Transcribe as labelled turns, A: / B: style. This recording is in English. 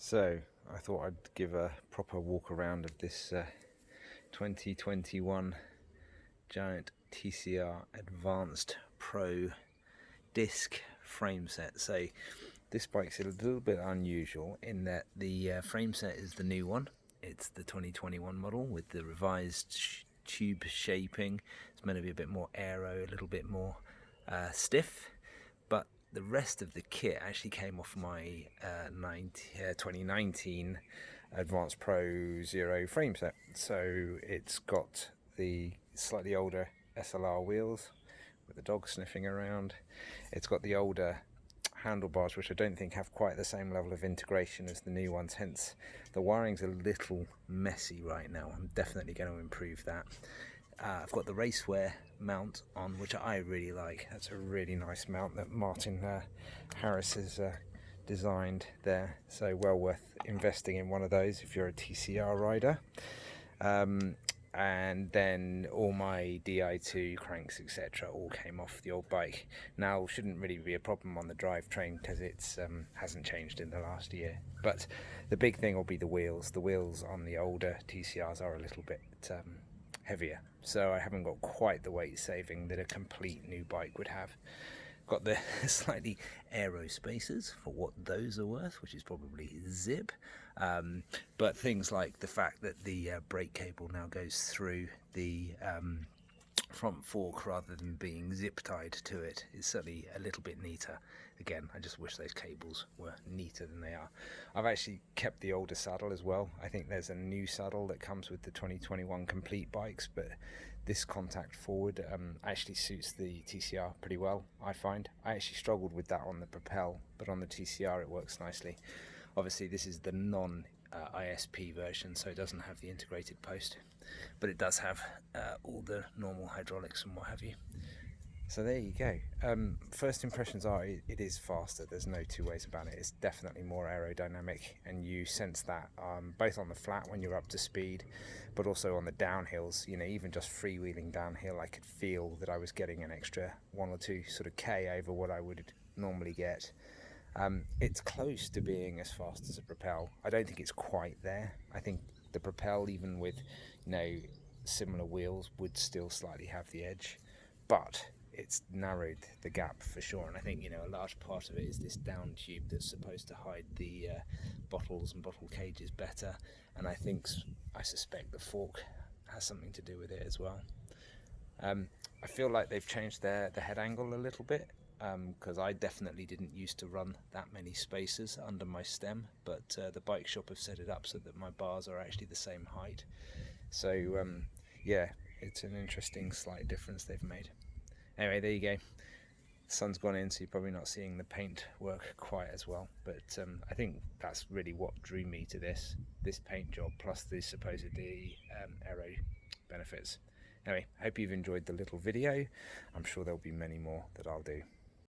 A: So I thought I'd give a proper walk around of this 2021 giant TCR Advanced Pro disc frame set. So this bike's a little bit unusual in that the frame set is the new one. It's the 2021 model with the revised tube shaping. It's meant to be a bit more aero, a little bit more stiff, but the rest of the kit actually came off my 2019 Advanced Pro Zero frame set. So it's got the slightly older SLR wheels with the dog sniffing around. It's got the older handlebars, which I don't think have quite the same level of integration as the new ones, hence the wiring's a little messy right now. I'm definitely going to improve that. I've got the racewear mount on, which I really like. That's a really nice mount that Martin Harris has designed there, so well worth investing in one of those if you're a TCR rider. And then all my Di2 cranks, etc., all came off the old bike. Now shouldn't really be a problem on the drivetrain because it's hasn't changed in the last year. But the big thing will be the wheels. The wheels on the older TCRs are a little bit heavier, so I haven't got quite the weight saving that a complete new bike would have. Got the slightly aero spacers for what those are worth, which is probably zip, but things like the fact that the brake cable now goes through the front fork rather than being zip tied to it is certainly a little bit neater. Again, I just wish those cables were neater than they are. I've actually kept the older saddle as well. I think there's a new saddle that comes with the 2021 complete bikes, but this contact forward actually suits the TCR pretty well, I find. I actually struggled with that on the Propel, but on the TCR it works nicely. Obviously this is the non-ISP version, so it doesn't have the integrated post, but it does have all the normal hydraulics and what have you. So there you go. First impressions are it is faster. There's no two ways about it. It's definitely more aerodynamic, and you sense that both on the flat when you're up to speed, but also on the downhills. You know, even just freewheeling downhill, I could feel that I was getting an extra 1 or 2 sort of K over what I would normally get. It's close to being as fast as a Propel. I don't think it's quite there. I think the Propel, even with similar wheels, would still slightly have the edge, but it's narrowed the gap for sure. And I think a large part of it is this down tube that's supposed to hide the bottles and bottle cages better, and I suspect the fork has something to do with it as well. I feel like they've changed the head angle a little bit, because I definitely didn't used to run that many spacers under my stem, but the bike shop have set it up so that my bars are actually the same height. So yeah, it's an interesting slight difference they've made. Anyway, there you go. The sun's gone in, so you're probably not seeing the paint work quite as well, but I think that's really what drew me to this paint job, plus the supposedly aero benefits. Anyway, I hope you've enjoyed the little video. I'm sure there'll be many more that I'll do.